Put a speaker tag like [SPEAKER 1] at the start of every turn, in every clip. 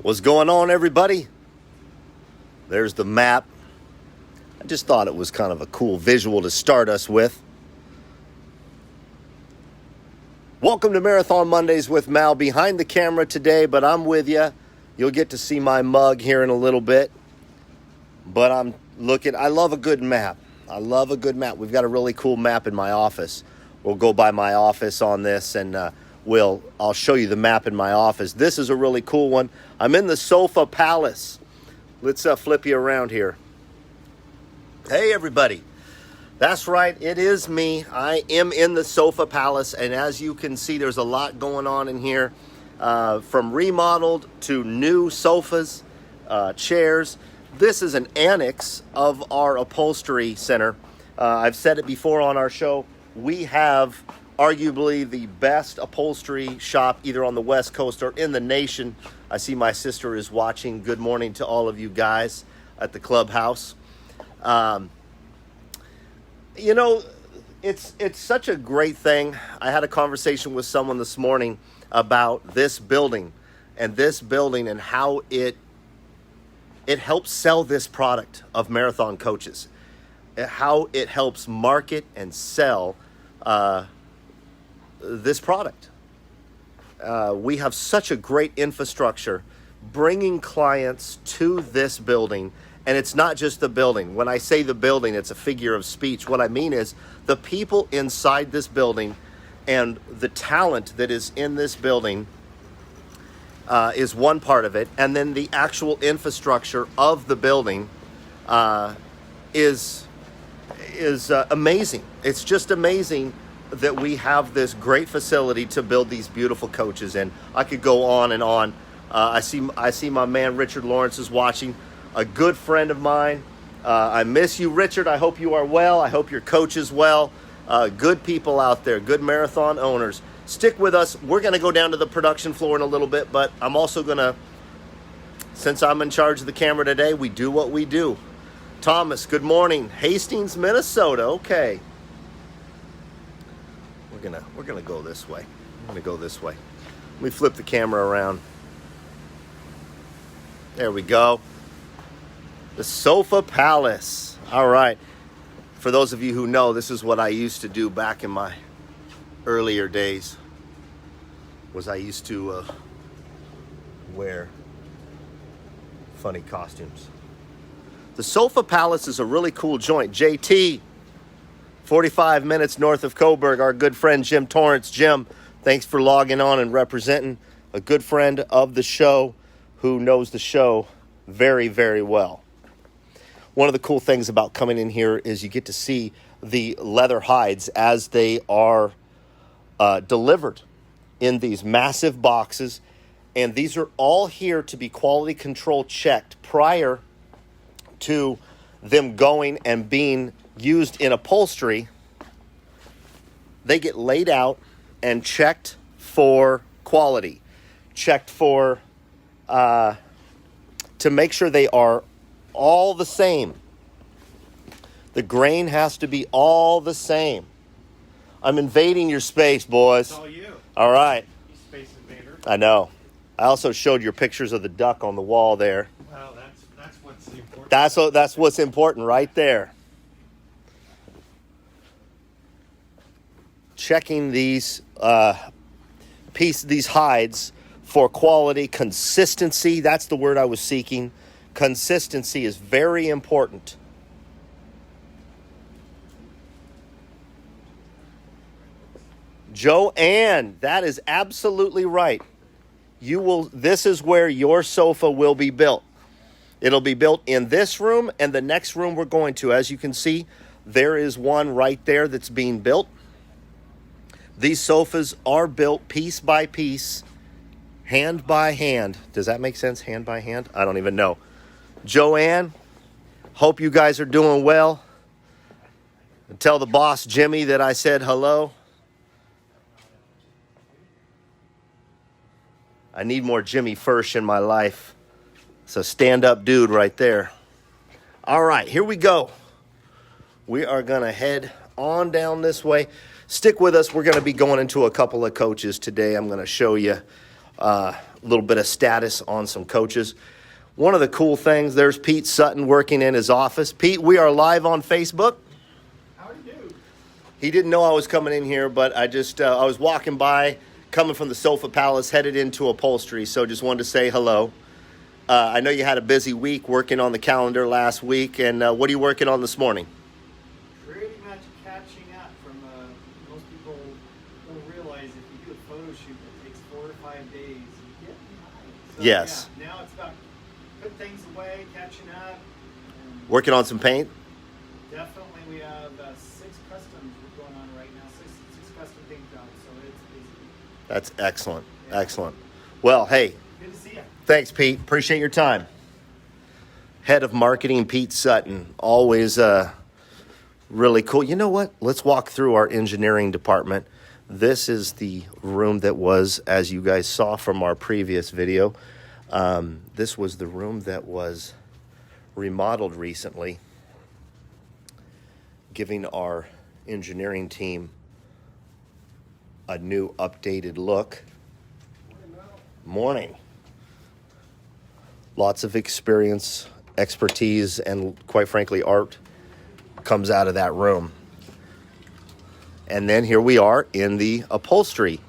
[SPEAKER 1] What's going on, everybody? There's the map. I just thought it was kind of a cool visual to start us with. Welcome to Marathon Mondays with Mal. Behind the camera today, but I'm with you. You'll get to see my mug here in a little bit. But I love a good map. We've got a really cool map in my office. We'll go by my office on this and I'll show you the map in my office. This is a really cool one. I'm in the Sofa Palace. Let's flip you around here. Hey, everybody. That's right. It is me. I am in the Sofa Palace. And as you can see, there's a lot going on in here. From remodeled to new sofas, chairs. This is an annex of our upholstery center. I've said it before on our show. We have arguably the best upholstery shop either on the West Coast or in the nation. I see my sister is watching. Good morning to all of you guys at the clubhouse. It's such a great thing. I had a conversation with someone this morning about this building and how it helps sell this product of Marathon Coaches, how it helps market and sell this product. We have such a great infrastructure bringing clients to this building. And it's not just the building. When I say the building, it's a figure of speech. What I mean is the people inside this building and the talent that is in this building is one part of it. And then the actual infrastructure of the building is amazing. It's just amazing that we have this great facility to build these beautiful coaches in. I could go on and on. I see my man Richard Lawrence is watching, a good friend of mine. I miss you, Richard. I hope you are well. I hope your coach is well. Good people out there, good marathon owners. Stick with us. We're going to go down to the production floor in a little bit, but I'm also going to, since I'm in charge of the camera today, we do what we do. Thomas, good morning. Hastings, Minnesota. Okay. We're gonna go this way. Let me flip the camera around. There we go. The Sofa Palace. All right. For those of you who know, this is what I used to do back in my earlier days. I used to wear funny costumes. The Sofa Palace is a really cool joint. JT, 45 minutes north of Coburg, our good friend Jim Torrance. Jim, thanks for logging on and representing, a good friend of the show who knows the show very, very well. One of the cool things about coming in here is you get to see the leather hides as they are delivered in these massive boxes. And these are all here to be quality control checked prior to them going and being used in upholstery. They get laid out and checked for quality, checked for to make sure they are all the same. The grain has to be all the same. I'm invading your space, boys.
[SPEAKER 2] It's all you.
[SPEAKER 1] All right.
[SPEAKER 2] You space invader.
[SPEAKER 1] I know. I also showed your pictures of the duck on the wall there.
[SPEAKER 2] Well, that's what's important.
[SPEAKER 1] That's what's important right there. Checking these these hides for quality, consistency. That's the word I was seeking. Consistency is very important. Joanne, that is absolutely right. This is where your sofa will be built. It'll be built in this room and the next room we're going to. As you can see, there is one right there that's being built. These sofas are built piece by piece, hand by hand. Does that make sense? Hand by hand? I don't even know. Joanne, hope you guys are doing well. And tell the boss, Jimmy, that I said hello. I need more Jimmy Firsch in my life. It's a stand-up dude right there. All right, here we go. We are going to head on down this way. Stick with us. We're going to be going into a couple of coaches today. I'm going to show you a little bit of status on some coaches. One of the cool things, there's Pete Sutton working in his office. Pete, we are live on Facebook.
[SPEAKER 2] How do you?
[SPEAKER 1] He didn't know I was coming in here, but I was walking by, coming from the Sofa Palace, headed into upholstery, so just wanted to say hello. I know you had a busy week working on the calendar last week, and what are you working on this morning?
[SPEAKER 2] Pretty much catching up from most people don't realize if you do a photo shoot that takes 4 or 5 days, you get behind. So,
[SPEAKER 1] Yes.
[SPEAKER 2] Yeah, now it's about putting things away, catching up. And
[SPEAKER 1] Working on some paint?
[SPEAKER 2] definitely, we have 6 customs going on right now, six custom paint jobs, so it's busy.
[SPEAKER 1] That's excellent.
[SPEAKER 2] Yeah.
[SPEAKER 1] Excellent. Well, hey,
[SPEAKER 2] Good to see you.
[SPEAKER 1] thanks, Pete. Appreciate your time. Head of Marketing, Pete Sutton. Always really cool. You know what? Let's walk through our engineering department. This is the room that was, as you guys saw from our previous video, this was the room that was remodeled recently, giving our engineering team a new updated look. Morning. Lots of experience, expertise, and quite frankly, art comes out of that room. And then here we are in the upholstery,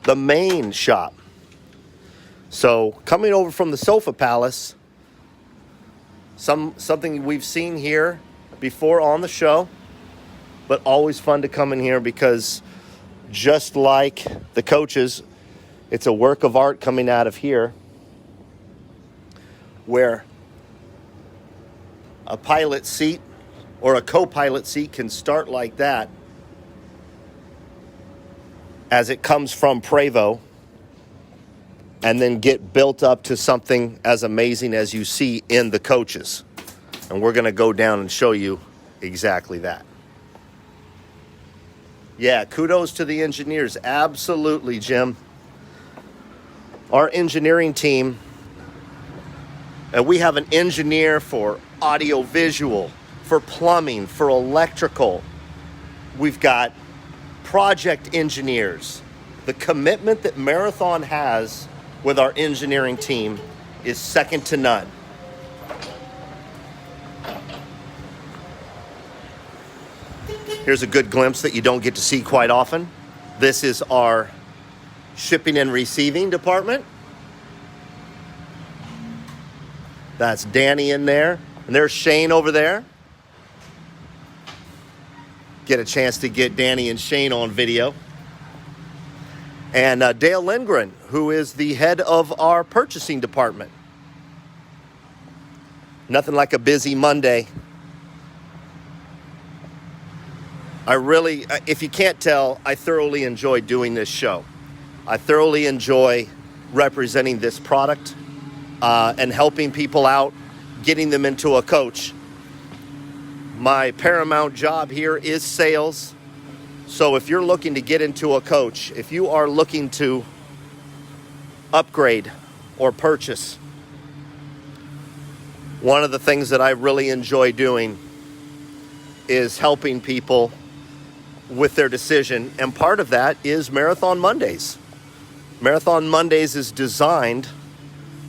[SPEAKER 1] the main shop. So coming over from the Sofa Palace, something we've seen here before on the show, but always fun to come in here because just like the coaches, it's a work of art coming out of here, where a pilot seat or a co-pilot seat can start like that as it comes from Prevost and then get built up to something as amazing as you see in the coaches. And we're going to go down and show you exactly that. Yeah, kudos to the engineers. Absolutely, Jim. Our engineering team, and we have an engineer for audio visual, for plumbing, for electrical. We've got project engineers. The commitment that Marathon has with our engineering team is second to none. Here's a good glimpse that you don't get to see quite often. This is our shipping and receiving department. That's Danny in there. And there's Shane over there. Get a chance to get Danny and Shane on video. And Dale Lindgren, who is the head of our purchasing department. Nothing like a busy Monday. I really, if you can't tell, I thoroughly enjoy doing this show. I thoroughly enjoy representing this product and helping people out, getting them into a coach. My paramount job here is sales. So if you're looking to get into a coach, if you are looking to upgrade or purchase, one of the things that I really enjoy doing is helping people with their decision. And part of that is Marathon Mondays. Marathon Mondays is designed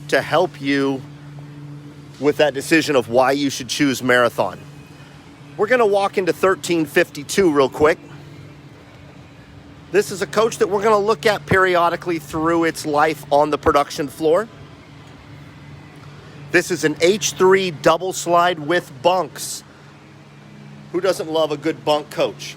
[SPEAKER 1] to help you with that decision of why you should choose Marathon. We're going to walk into 1352 real quick. This is a coach that we're going to look at periodically through its life on the production floor. This is an H3 double slide with bunks. Who doesn't love a good bunk coach?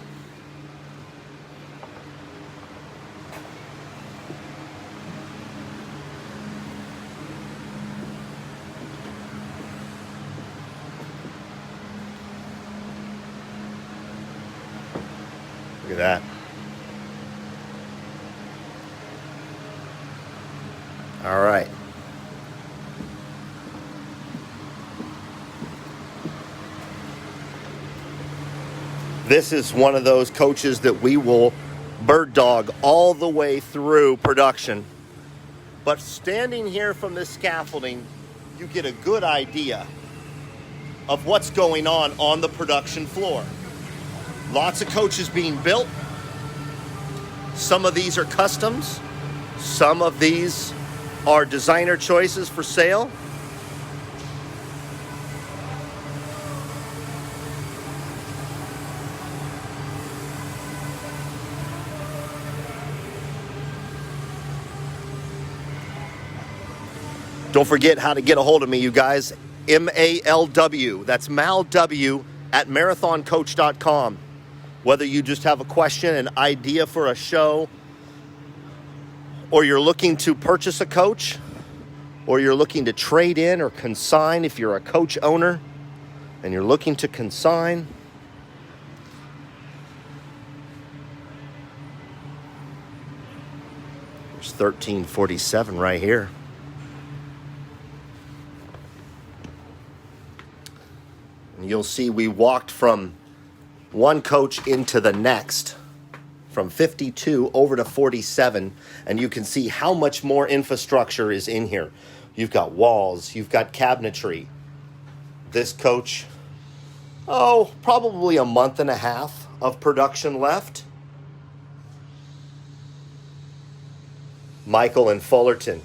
[SPEAKER 1] Look at that. All right. This is one of those coaches that we will bird dog all the way through production. But standing here from this scaffolding, you get a good idea of what's going on the production floor. Lots of coaches being built. Some of these are customs. Some of these our designer choices for sale. Don't forget how to get a hold of me, you guys. MALW, that's MalW at marathoncoach.com. Whether you just have a question, an idea for a show, or you're looking to purchase a coach, or you're looking to trade in or consign if you're a coach owner and you're looking to consign. There's 1347 right here. And you'll see we walked from one coach into the next, from 52 over to 47, and you can see how much more infrastructure is in here. You've got walls, you've got cabinetry. This coach, probably a month and a half of production left. Michael in Fullerton,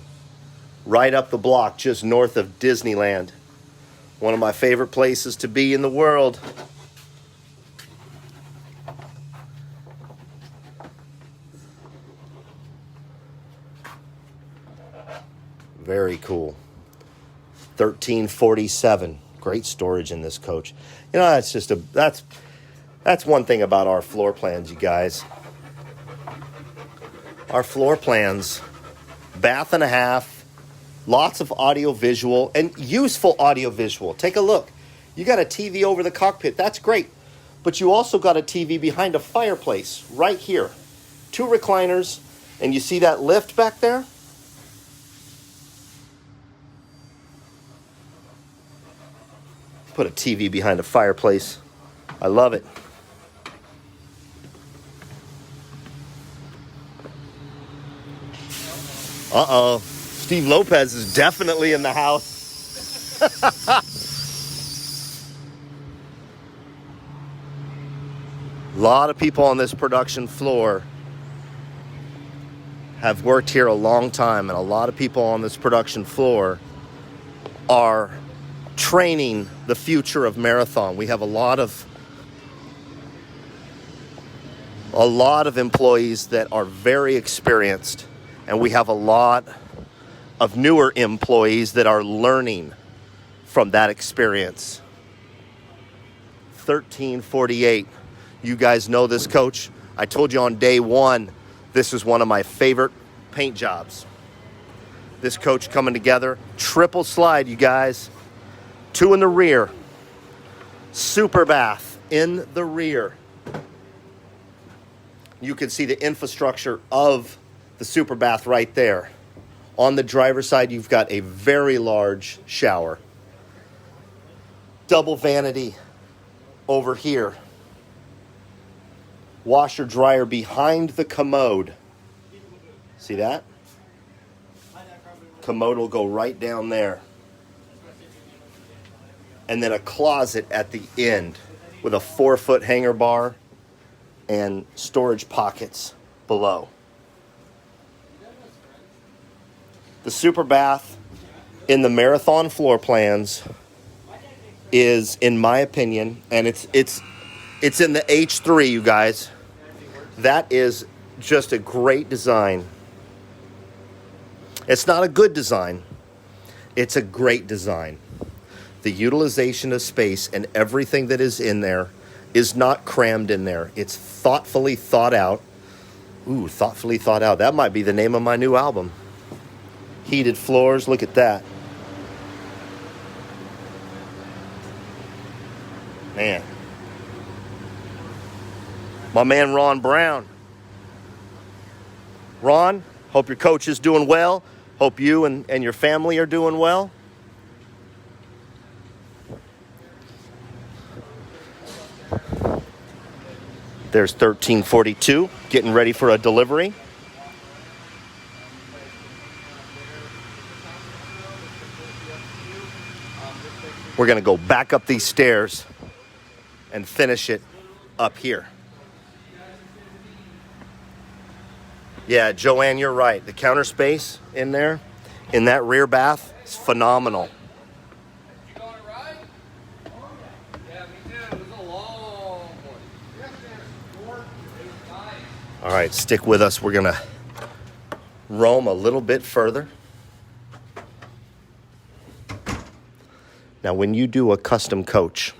[SPEAKER 1] right up the block, just north of Disneyland. One of my favorite places to be in the world. Very cool. 1347. Great storage in this coach. You know, that's one thing about our floor plans, you guys. Our floor plans, bath and a half, lots of audio visual and useful audio visual. Take a look. You got a TV over the cockpit. That's great. But you also got a TV behind a fireplace right here. 2 recliners, and you see that lift back there? Put a TV behind a fireplace. I love it. Uh-oh. Steve Lopez is definitely in the house. A lot of people on this production floor have worked here a long time, and a lot of people on this production floor are training the future of marathon. We have a lot of employees that are very experienced, and we have a lot of newer employees that are learning from that experience. 1348. You guys know this coach. I told you on day one, this is one of my favorite paint jobs. This coach coming together. Triple slide, you guys. 2 in the rear. Super bath in the rear. You can see the infrastructure of the super bath right there. On the driver's side, you've got a very large shower. Double vanity over here. Washer dryer behind the commode. See that? Commode will go right down there. And then a closet at the end with a 4-foot hanger bar and storage pockets below. The super bath in the marathon floor plans is, in my opinion, and it's in the H3, you guys. That is just a great design. It's not a good design. It's a great design. The utilization of space and everything that is in there is not crammed in there. It's thoughtfully thought out. Ooh, thoughtfully thought out. That might be the name of my new album. Heated floors, look at that. Man. My man Ron Brown. Ron, hope your coach is doing well. Hope you and your family are doing well. There's 1342, getting ready for a delivery. We're going to go back up these stairs and finish it up here. Yeah, Joanne, you're right. The counter space in there in that rear bath is phenomenal.
[SPEAKER 3] You going to ride? Yeah, me too. It was a long one. It was nice.
[SPEAKER 1] All right, stick with us. We're going to roam a little bit further. Now, when you do a custom coach,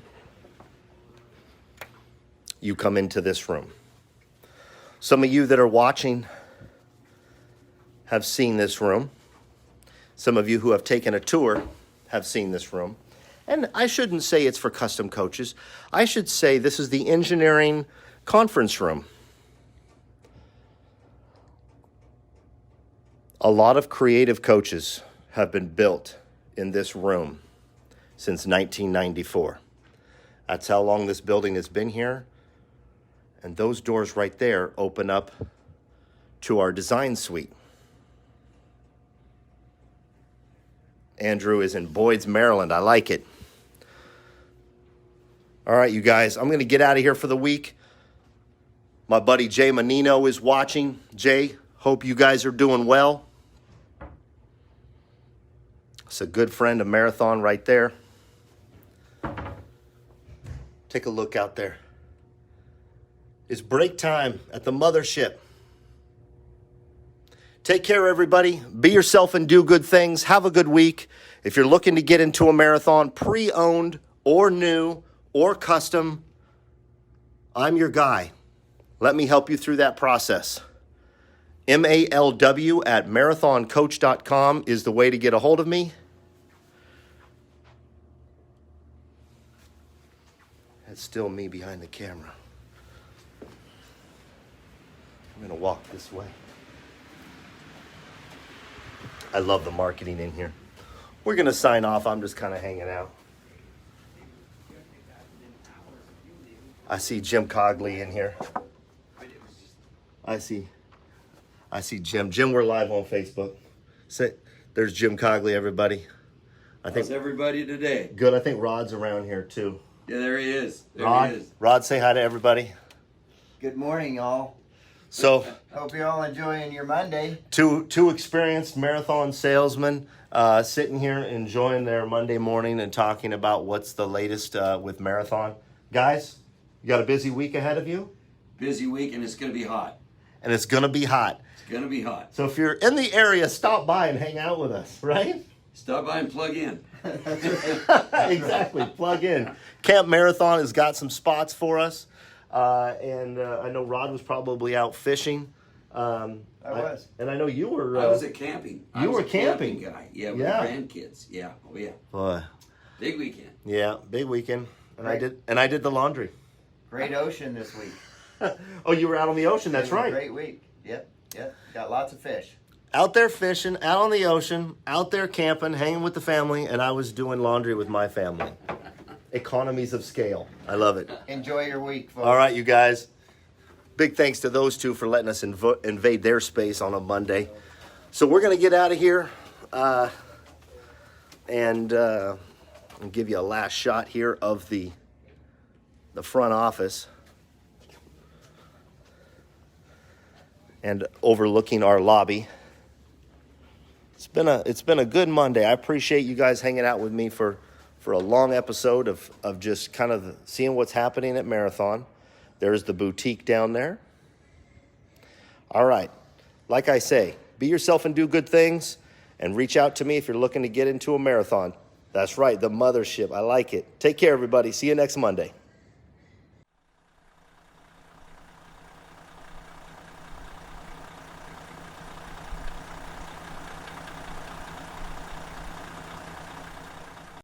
[SPEAKER 1] you come into this room. Some of you that are watching have seen this room. Some of you who have taken a tour have seen this room. And I shouldn't say it's for custom coaches. I should say this is the engineering conference room. A lot of creative coaches have been built in this room since 1994. That's how long this building has been here. And those doors right there open up to our design suite. Andrew is in Boyd's, Maryland. I like it. All right, you guys, I'm going to get out of here for the week. My buddy Jay Menino is watching. Jay, hope you guys are doing well. It's a good friend of Marathon right there. Take a look out there. It's break time at the mothership. Take care, everybody. Be yourself and do good things. Have a good week. If you're looking to get into a marathon, pre-owned or new or custom, I'm your guy. Let me help you through that process. MALW@marathoncoach.com is the way to get a hold of me. It's still me behind the camera. I'm going to walk this way. I love the marketing in here. We're going to sign off. I'm just kind of hanging out. I see Jim Cogley in here. I see Jim. Jim, we're live on Facebook. There's Jim Cogley, everybody.
[SPEAKER 4] How's everybody today?
[SPEAKER 1] Good. I think Rod's around here too.
[SPEAKER 4] Yeah, there he is.
[SPEAKER 1] Rod, say hi to everybody.
[SPEAKER 5] Good morning, y'all.
[SPEAKER 1] So,
[SPEAKER 5] Hope you're all enjoying your Monday.
[SPEAKER 1] two experienced marathon salesmen sitting here enjoying their Monday morning and talking about what's the latest with marathon. Guys, you got a busy week ahead of you?
[SPEAKER 4] Busy week, and it's going to be hot.
[SPEAKER 1] And it's going to be hot.
[SPEAKER 4] It's going to be hot.
[SPEAKER 1] So if you're in the area, stop by and hang out with us, right?
[SPEAKER 4] Stop by and plug in.
[SPEAKER 1] Exactly, plug in. Camp Marathon has got some spots for us. And I know Rod was probably out fishing.
[SPEAKER 5] I was.
[SPEAKER 1] And I know you were.
[SPEAKER 4] I was at camping.
[SPEAKER 1] You were
[SPEAKER 4] a
[SPEAKER 1] camping
[SPEAKER 4] guy. Yeah, with
[SPEAKER 1] Yeah.
[SPEAKER 4] the grandkids. Yeah. Oh, yeah.
[SPEAKER 1] Boy.
[SPEAKER 4] Big weekend.
[SPEAKER 1] Yeah, big weekend. And
[SPEAKER 5] Right.
[SPEAKER 1] I did the laundry.
[SPEAKER 5] Great ocean this week.
[SPEAKER 1] Oh, you were out on the ocean, that's
[SPEAKER 5] It was a
[SPEAKER 1] right.
[SPEAKER 5] Great week. Yep. Got lots of fish.
[SPEAKER 1] Out there fishing, out on the ocean, out there camping, hanging with the family, and I was doing laundry with my family. Economies of scale. I love it.
[SPEAKER 5] Enjoy your week, folks.
[SPEAKER 1] All right, you guys. Big thanks to those two for letting us invade their space on a Monday. So we're going to get out of here and give you a last shot here of the front office and overlooking our lobby. It's been a good Monday. I appreciate you guys hanging out with me for a long episode of just kind of seeing what's happening at Marathon. There's the boutique down there. All right. Like I say, be yourself and do good things, and reach out to me if you're looking to get into a marathon. That's right, the mothership. I like it. Take care, everybody. See you next Monday.